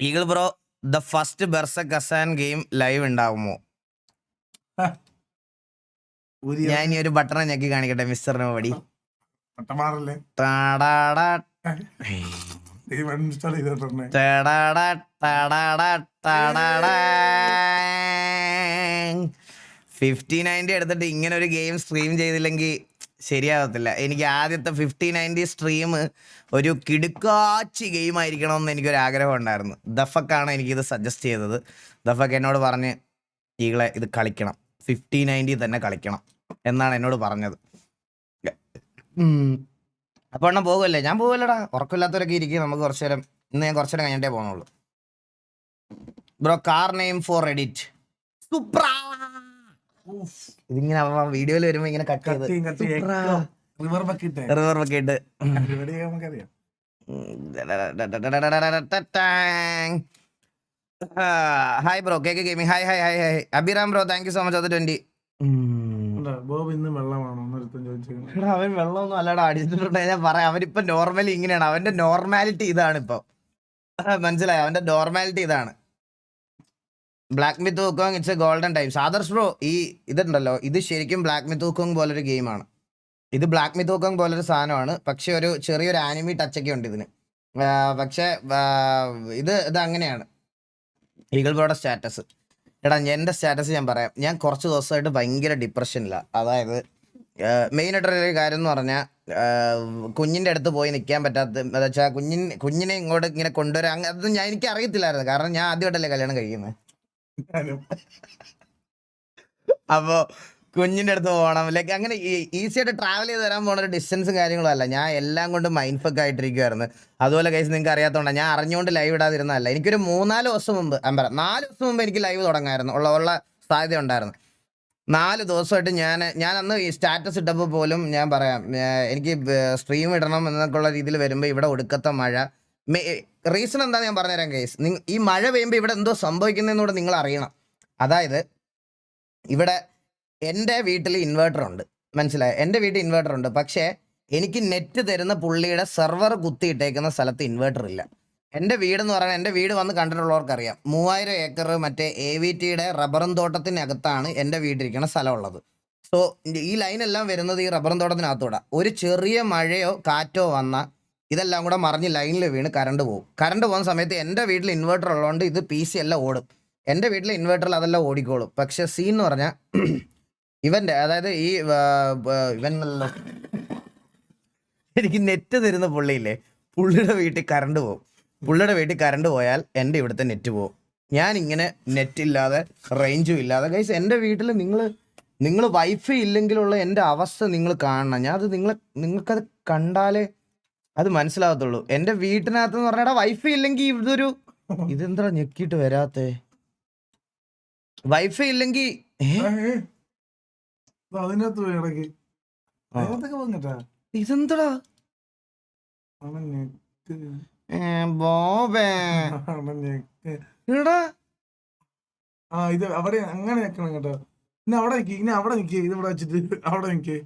Eagle bro the first berserk അസാൻ game live ഉണ്ടാവുമോ? ഞാൻ ഇനി ഒരു ബട്ടൺ ഞെക്കി കാണിക്കട്ടെ മിസ്റ്ററിന് പടി. $50.90 എടുത്തിട്ട് ഇങ്ങനെ ഒരു ഗെയിം സ്ട്രീം ചെയ്തില്ലെങ്കിൽ ശരിയാകത്തില്ല. എനിക്ക് ആദ്യത്തെ 50.90 സ്ട്രീം ഒരു കിടുക്കാച്ചി ഗെയിം ആയിരിക്കണമെന്ന് എനിക്കൊരു ആഗ്രഹം ഉണ്ടായിരുന്നു. ദഫക്കാണ് എനിക്കിത് സജസ്റ്റ് ചെയ്തത്. ദഫക്ക് എന്നോട് പറഞ്ഞ് ഈകളെ ഇത് കളിക്കണം, 50.90 തന്നെ കളിക്കണം എന്നാണ് എന്നോട് പറഞ്ഞത്. അപ്പോൾ എണ്ണം പോകുമല്ലേ? ഞാൻ പോകുമല്ലടാ. ഉറക്കമില്ലാത്തവരൊക്കെ ഇരിക്കും. നമുക്ക് കുറച്ചു നേരം, ഇന്ന് ഞാൻ കുറച്ചു നേരം കഴിഞ്ഞിട്ടേ പോകുന്നുള്ളൂ. Bro car name for edit Supra. ഇതിങ്ങനെ വീഡിയോയിൽ വരുമ്പോ ഇങ്ങനെ കട്ട് ചെയ്ത് river bucket. Hi bro cake gaming. Hi hi hi hi Abhiram bro, thank you so much. അത് 20. അവൻ വെള്ളമൊന്നും അല്ലടാ അടിച്ചിട്ടുണ്ടെ ഞാൻ പറയാം. അവനിപ്പോ നോർമലി ഇങ്ങനെയാണ്, അവന്റെ നോർമാലിറ്റി ഇതാണ് ഇപ്പൊ. മനസ്സിലായോ? അവന്റെ നോർമാലിറ്റി ഇതാണ്. Black myth Wukong it's a golden times. Adarsh bro, ഈ ഇതുണ്ടല്ലോ, ഇത് ശരിക്കും ബ്ലാക്ക് മിത്ത് ഹൂക്കോങ് പോലൊരു ഗെയിമാണ്. ഇത് ബ്ലാക്ക് മിത്ത് ഹൂക്കോങ് പോലൊരു സാധനമാണ്. പക്ഷെ ഒരു ചെറിയൊരു ആനിമി ടച്ചൊക്കെ ഉണ്ട് ഇതിന്. പക്ഷെ ഇത് അങ്ങനെയാണ്. ഈഗിൾ ബ്രോയുടെ സ്റ്റാറ്റസ് എടാ, എൻ്റെ സ്റ്റാറ്റസ് ഞാൻ പറയാം. ഞാൻ കുറച്ച് ദിവസമായിട്ട് ഭയങ്കര ഡിപ്രഷനില്ല. അതായത് മെയിനായിട്ടൊരു കാര്യം എന്ന് പറഞ്ഞാൽ കുഞ്ഞിൻ്റെ അടുത്ത് പോയി നിൽക്കാൻ പറ്റാത്ത, എന്താ വെച്ചാൽ കുഞ്ഞിനെ ഇങ്ങോട്ട് ഇങ്ങനെ കൊണ്ടുവരാൻ അതൊന്നും എനിക്ക് അറിയത്തില്ലായിരുന്നു. കാരണം ഞാൻ ആദ്യമായിട്ടല്ലേ കല്യാണം കഴിക്കുന്നത്. അപ്പോൾ കുഞ്ഞിൻ്റെ അടുത്ത് പോകണം, ലൈക്ക് അങ്ങനെ ഈസി ആയിട്ട് ട്രാവൽ ചെയ്ത് വരാൻ പോകുന്ന ഒരു ഡിസ്റ്റൻസും കാര്യങ്ങളും അല്ല. ഞാൻ എല്ലാം കൊണ്ട് മൈൻഡ് ഫക്ക് ആയിട്ടിരിക്കുമായിരുന്നു. അതുപോലെ കേസ് നിങ്ങൾക്ക് അറിയാത്തതുകൊണ്ടാണ് ഞാൻ അറിഞ്ഞുകൊണ്ട് ലൈവ് ഇടാതിരുന്നതല്ല. എനിക്കൊരു 3-4 ദിവസം മുമ്പ്, 4 ദിവസം മുമ്പ് എനിക്ക് ലൈവ് തുടങ്ങായിരുന്നു, ഉള്ള സാധ്യത ഉണ്ടായിരുന്നു. 4 ദിവസമായിട്ട് ഞാൻ അന്ന് ഈ സ്റ്റാറ്റസ് ഇട്ടപ്പോൾ പോലും ഞാൻ പറയാം, എനിക്ക് സ്ട്രീം ഇടണം എന്നൊക്കെ ഉള്ള രീതിയിൽ വരുമ്പോൾ ഇവിടെ ഒടുക്കത്തെ മഴ. റീസൺ എന്താണെന്ന് ഞാൻ പറഞ്ഞുതരാം കേസ്. ഈ മഴ പെയ്യുമ്പോൾ ഇവിടെ എന്തോ സംഭവിക്കുന്നതെന്നൂടെ നിങ്ങൾ അറിയണം. അതായത് ഇവിടെ എൻ്റെ വീട്ടിൽ ഇൻവേർട്ടർ ഉണ്ട്, മനസ്സിലായോ? എൻ്റെ വീട്ടിൽ ഇൻവേർട്ടർ ഉണ്ട്. പക്ഷേ എനിക്ക് നെറ്റ് തരുന്ന പുള്ളിയുടെ സെർവർ കുത്തിയിട്ടേക്കുന്ന സ്ഥലത്ത് ഇൻവേർട്ടർ ഇല്ല. എൻ്റെ വീടെന്ന് പറഞ്ഞാൽ, എൻ്റെ വീട് വന്ന് കണ്ടിട്ടുള്ളവർക്കറിയാം, 3000 ഏക്കർ മറ്റേ AVTയുടെ റബ്ബറും തോട്ടത്തിനകത്താണ് എൻ്റെ വീട്ടിരിക്കുന്ന സ്ഥലമുള്ളത്. സോ ഈ ലൈനെല്ലാം വരുന്നത് ഈ റബ്ബറും തോട്ടത്തിനകത്തൂടെ. ഒരു ചെറിയ മഴയോ കാറ്റോ വന്നാൽ ഇതെല്ലാം കൂടെ മറിഞ്ഞ് ലൈനിൽ വീണ് കറണ്ട് പോകും. കറണ്ട് പോകുന്ന സമയത്ത് എൻ്റെ വീട്ടിൽ ഇൻവേർട്ടർ ഉള്ളതുകൊണ്ട് ഇത് PC എല്ലാം ഓടും. എൻ്റെ വീട്ടിൽ ഇൻവേർട്ടറിൽ അതെല്ലാം ഓടിക്കോളും. പക്ഷെ സീൻ എന്ന് പറഞ്ഞാൽ ഇവൻ്റെ, അതായത് ഈ ഇവനല്ലോ എനിക്ക് നെറ്റ് തരുന്ന പുള്ളിയില്ലേ, പുള്ളിയുടെ വീട്ടിൽ കറണ്ട് പോകും. പുള്ളിയുടെ വീട്ടിൽ കറണ്ട് പോയാൽ എൻ്റെ ഇവിടുത്തെ നെറ്റ് പോകും. ഞാനിങ്ങനെ നെറ്റില്ലാതെ റേഞ്ചും ഇല്ലാതെ ഗൈസ്, എൻ്റെ വീട്ടിൽ നിങ്ങൾ വൈഫൈ ഇല്ലെങ്കിലുള്ള എൻ്റെ അവസ്ഥ നിങ്ങൾ കാണണം. ഞാനത് നിങ്ങൾക്കത് കണ്ടാലേ അത് മനസ്സിലാകത്തുള്ളൂ. എൻ്റെ വീട്ടിനകത്തെന്ന് പറഞ്ഞാൽ വൈഫൈ ഇല്ലെങ്കിൽ ഇതെന്താ ഞെക്കിയിട്ട് വരാത്തേ? വൈഫൈ ഇല്ലെങ്കിൽ ഇതെന്താ ബോബേ ഇത് അവിടെ അങ്ങനെ വെക്കണം കേട്ടോ. ഇനി അവിടെ നിൽക്കി, ഇനി അവിടെ നിൽക്കി, ഇത് ഇവിടെ വെച്ചിട്ട് അവിടെ നിൽക്കി.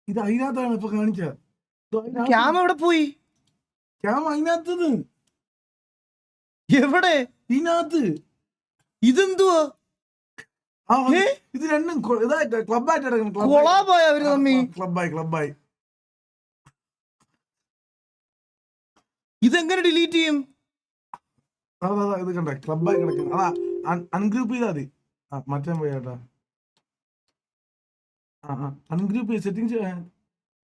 ഇത് അതിനകത്താണ് ഇപ്പൊ കാണിച്ച ക്യാമ എവിടെ പോയി? ക്യാമ അതിനകത്ത്. എവിടെ? ഇതിനകത്ത്. ഇതെന്തുവാ? ഇത് രണ്ടും ക്ലബായിട്ട് ക്ലബായി. ഇതെങ്ങനെ ഡിലീറ്റ് ചെയ്യും? അതാ ഇത് കണ്ട ക്ലബായി കിടക്കുന്നു. അതാ അൺഗ്രൂപ്പ് ചെയ്താൽ മതി. മറ്റേ പോയാട്ടാ അൺഗ്രൂപ്പ് ചെയ്ത് സെറ്റിംഗ്സ്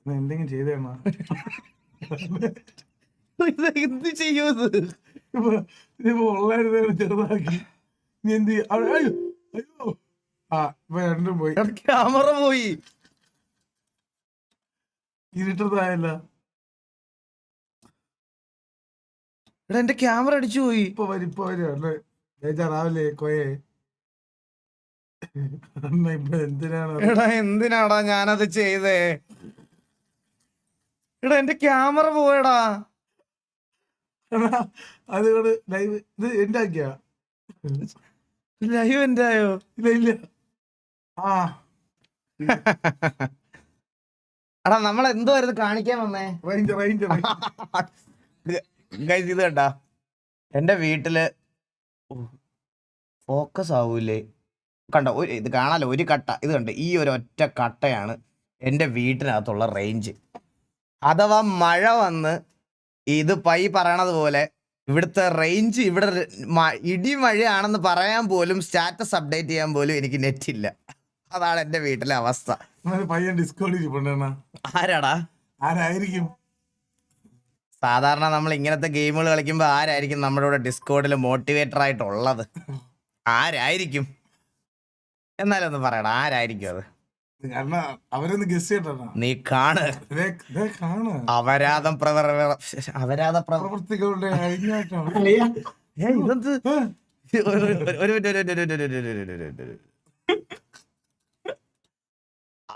എന്തെങ്കിലും ചെയ്തേണ. എന്ത് ചെയ്യൂത്? ഇപ്പൊ ഉള്ളായിരുന്നു ചെറുതാക്കി. നീ എന്ത് അയ്യോ രണ്ടും പോയി. ക്യാമറ പോയി. ഇരുട്ടതായല്ല. എടാ എന്റെ ക്യാമറ അടിച്ചു പോയി. ഇപ്പൊ വരും ബേജാറാവില്ലേ കോയെ? ഇപ്പൊ എന്തിനാടാ ഞാനത് ചെയ്തേ? എടാ എന്റെ ക്യാമറ പോയടാ. അതുകൊണ്ട് ലൈവ് ഇത് എന്റെ ആക്കിയാ? ലൈവ് എന്റെ ആയോ? ഇല്ല. എടാ നമ്മൾ എന്തോ കാണിക്കാൻ വന്നേ? റേഞ്ച് ഇത് കണ്ടാ എന്റെ വീട്ടില് ഫോക്കസ് ആവൂലേ? കണ്ടോ, ഇത് കാണാലോ, ഒരു കട്ട ഇത് കണ്ടോ, ഈ ഒരു ഒറ്റ കട്ടയാണ് എൻ്റെ വീട്ടിനകത്തുള്ള റേഞ്ച്. അഥവാ മഴ വന്ന് ഇത് പറയണത് പോലെ ഇവിടുത്തെ റേഞ്ച് ഇവിടെ ഇടി മഴയാണെന്ന് പറയാൻ പോലും സ്റ്റാറ്റസ് അപ്ഡേറ്റ് ചെയ്യാൻ പോലും എനിക്ക് നെറ്റ് ഇല്ല. അതാണ് എൻ്റെ വീട്ടിലെ അവസ്ഥ. പയ്യൻ ഡിസ്കോഡിൽ ആരാടാ? ആരായിരിക്കും? സാധാരണ നമ്മൾ ഇങ്ങനത്തെ ഗെയിമുകൾ കളിക്കുമ്പോൾ ആരായിരിക്കും നമ്മുടെ കൂടെ ഡിസ്കോഡിൽ മോട്ടിവേറ്റർ ആയിട്ടുള്ളത്? ആരായിരിക്കും? എന്നാലും ഒന്ന് പറയടാ, ആരായിരിക്കും അത്? അവരൊന്ന് ഗസ് ചെയ്യട്ടാ. നീ കാണ് അപരാധം പ്രവർത്തികളുടെ ഇതെന്ത്?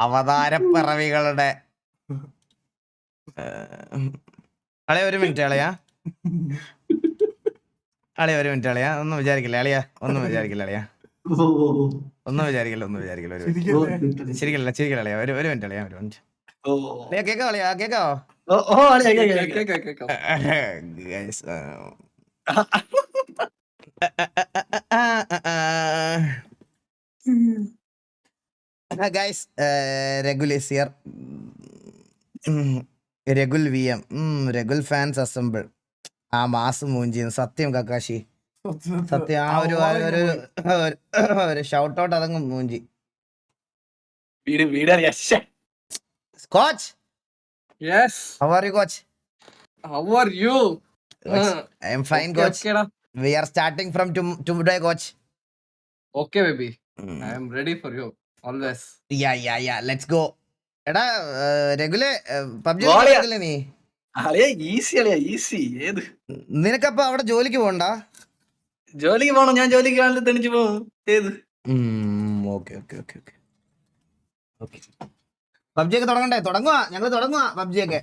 അവതാരപ്പിറവികളുടെ അളയ ഒരു മിനിറ്റ് അളയാ, അളയ ഒരു മിനിറ്റ് അളയാ, ഒന്നും വിചാരിക്കില്ല അളിയാ, ഒന്നും വിചാരിക്കില്ല അളിയാ, ഒന്നും വിചാരിക്കില്ല, ഒന്നും വിചാരിക്കില്ല. ശരിക്കല്ല ശരിക്കല്ല അളിയാ, ഒരു മിനിറ്റ് അളിയാ, ഒരു മിനിറ്റ്. കേക്കാവോ അളിയാ? കേക്കാവോ? Guys, regulars here. രഘുൽ VM, രഘുൽ ഫാൻസ് അസംബിൾ. ആ മാസ് മൂഞ്ചിന്ന് സത്യം കക്കാശി, സത്യം. ആ ഒരു ഷൗട്ട് ഔട്ട് അതങ്ങ് മൂഞ്ചി. Coach, Yes. how are you coach? How are you? I am fine coach. Okay, We are starting from today coach. okay, baby. I am ready for you. Always. Yeah, let's go. എടാ രഘുലെ, PUBG നീ? Easy ഏത് നിനക്കപ്പ അവിടെ ജോലിക്ക് പോകണ്ട? ജോലിക്ക് പോണം, ഞാൻ ജോലിക്ക് കാണില്ല തെളിച്ചു പോകും. ഏത് ഓക്കെ PUBG ഒക്കെ തുടങ്ങണ്ടേ? ഞങ്ങള് തുടങ്ങുക PUBG ഒക്കെ.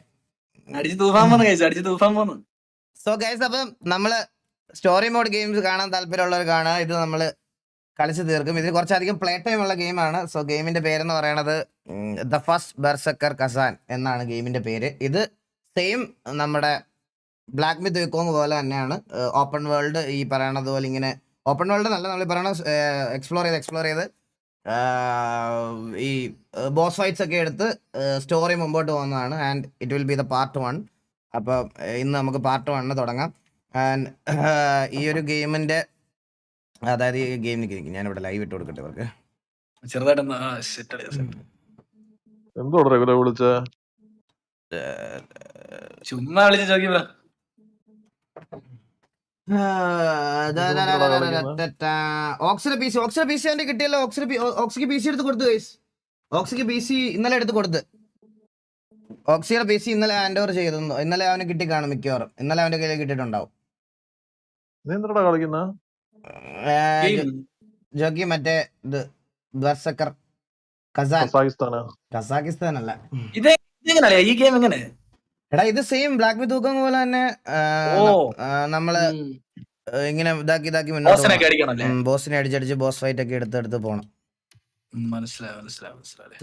അടിച്ച് തൂഫാൻ പോന്ന് കഴിച്ചു, അടിച്ച് തൂഫാൻ പോന്ന്. സോ ഗൈസ്, അപ്പം നമ്മള് സ്റ്റോറി മോഡ് ഗെയിംസ് കാണാൻ താല്പര്യമുള്ളവർ കാണുക. ഇത് നമ്മള് കളിച്ച് തീർക്കും. ഇതിന് കുറച്ചധികം പ്ലേ ടൈം ഉള്ള ഗെയിമാണ്. സോ ഗെയിമിന്റെ പേരെന്ന് പറയണത് ദ ഫസ്റ്റ് ബെർസക്കർ കസാൻ എന്നാണ് ഗെയിമിന്റെ പേര്. ഇത് സെയിം നമ്മുടെ ബ്ലാക്ക് മിത്ത് വിക്കോങ് പോലെ തന്നെയാണ്. ഓപ്പൺ വേൾഡ് ഈ പറയണത് പോലെ ഇങ്ങനെ ഓപ്പൺ വേൾഡ് നല്ല നമ്മൾ പറയണ എക്സ്പ്ലോർ ചെയ്ത് ഈ ബോസ് ഫൈറ്റ്സ് ഒക്കെ എടുത്ത് സ്റ്റോറി മുമ്പോട്ട് പോകുന്നതാണ്. And it will be the part 1. അപ്പോൾ ഇന്ന് നമുക്ക് പാർട്ട് 1 തുടങ്ങാം. ആൻഡ് ഈ ഒരു ഗെയിമിൻ്റെ, അതായത് ഈ ഗെയിമിന് ഞാനിവിടെ ലൈവ് ഇട്ട് കൊടുക്കട്ടെ അവർക്ക് ചെറുതായിട്ടൊന്ന്. എന്തോടെ റെഗുലർ വിളിച്ച? ചുമ്മാ വിളിച്ച് ചോദിക്കും. ഓക്സിന്റെ പി സി അവന്റെ കിട്ടിയല്ലോ. ഓക്സിക്ക് പി സി എടുത്ത് കൊടുത്തു ഗൈസ്. ഓക്സിക്ക് പി സി ഇന്നലെ എടുത്ത് കൊടുത്ത്. ഓക്സിയുടെ പി സി ഇന്നലെ ഹാൻഡ് ഓവർ ചെയ്തു. ഇന്നലെ അവന് കിട്ടി കാണും മിക്കവാറും. ഇന്നലെ അവന്റെ കയ്യിൽ കിട്ടിയിട്ടുണ്ടാവും. കളിക്കുന്ന ജോക്കി മറ്റേ ഇത് ബർസക്കർ കസാക്കിസ്ഥാനല്ല. ഈ ഗെയിം എങ്ങനെ? എടാ ഇത് സെയിം ബ്ലാക്ക് മിത്ത് വിക്കോങ് പോലെ തന്നെ. നമ്മള് ഇങ്ങനെ ഇതാക്കി മുന്നോട്ട് ബോസിനെ അടിച്ചടിച്ച് ബോസ് ഫൈറ്റ് ഒക്കെ എടുത്ത് പോണം. മനസ്സിലായി.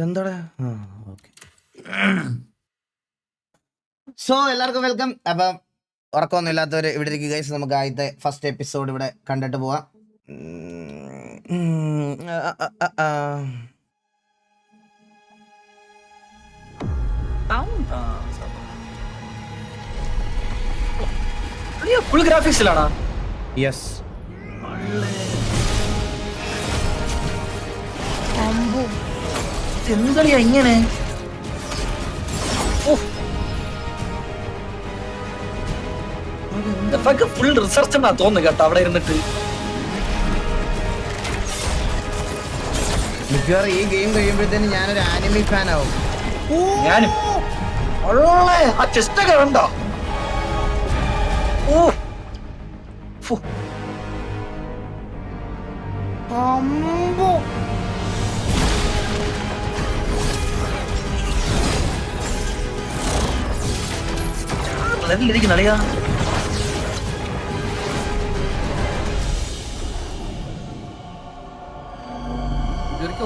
എന്താടാ? ഓക്കെ. സോ എല്ലാവർക്കും വെൽക്കം. അപ്പം ഉറക്കമൊന്നും ഇല്ലാത്തവർ ഇവിടെ ഇരിക്കുക ഗൈസ്. നമുക്ക് ആദ്യത്തെ ഫസ്റ്റ് എപ്പിസോഡ് ഇവിടെ കണ്ടിട്ട് പോവാം. ഫുൾ ഗ്രാഫിക്സിലാണോ? യെസ്. എന്തളിയാ ഇങ്ങനെ? ഫുൾ റിസർച്ച് എന്നാ തോന്നുന്നു കേട്ടോ അവിടെ ഇരുന്നിട്ട്. മിക്കവാറും ഈ ഗെയിം കഴിയുമ്പോഴത്തേന് ഞാനൊരു ആനിമി ഫാൻ ആവും. ഞാനും ആ ചെസ്റ്റൊക്കെ ഉണ്ടോ? ലെവലിരിക്കുന്ന അറിയാ.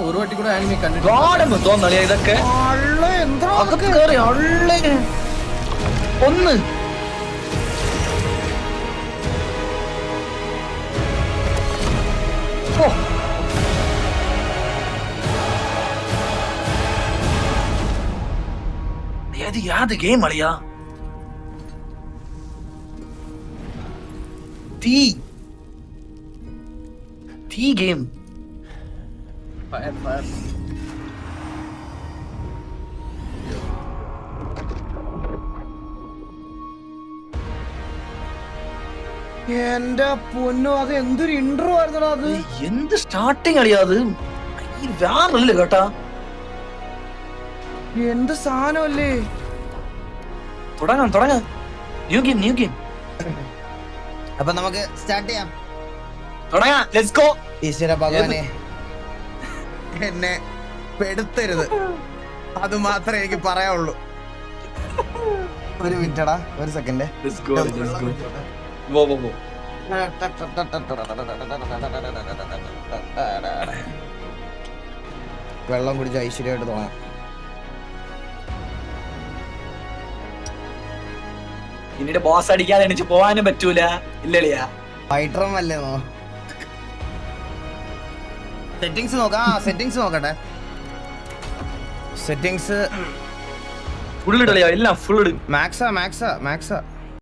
ഒരു വട്ടി കൂടെ ആനിമി കണ്ടിട്ട് തോന്നളിയാ ഇതൊക്കെ. ഒന്ന് ഇത് യാത് ഗെയിം അളിയാ തീ ഗെയിം Fire, fire. എന്റെ പൊന്നോ അത് എന്തൊരു ഇൻട്രോ ആയിരുന്നടാ അത്. എന്ത് സ്റ്റാർട്ടിങ് അളിയാ അത് വേറല്ലേ കേട്ടാ എന്ത് സാധനമല്ലേ. തുടങ്ങാം ന്യൂ ഗെയിം അപ്പൊ നമുക്ക് സ്റ്റാർട്ട് ചെയ്യാം. തുടങ്ങാം ലെറ്റ്സ് ഗോ ഈശ്വര ഭഗവാനെ എന്നെ പെടുത്തരുത്, അത് മാത്രമേ എനിക്ക് പറയാനുള്ളൂ. ഒരു മിനിറ്റടാ, ഒരു സെക്കൻഡ്. ലെറ്റ്സ് ഗോ വോ വെള്ളം കുടിച്ച് ഐശ്വര്യമായിട്ട് തോന്നാം. പിന്നീട് ബോസ് അടിക്കാതെ എണിച്ച് പോവാനും പറ്റൂല ഇല്ലളിയാ. ഫൈറ്ററും അല്ലേന്നോ. സെറ്റിങ്സ് നോക്കാം. സെറ്റിങ്സ് നോക്കട്ടെ. സെറ്റിങ്സ് ഫുൾ ഇടളിയാ എല്ലാം ഫുൾ ഇടും. മാക്സാ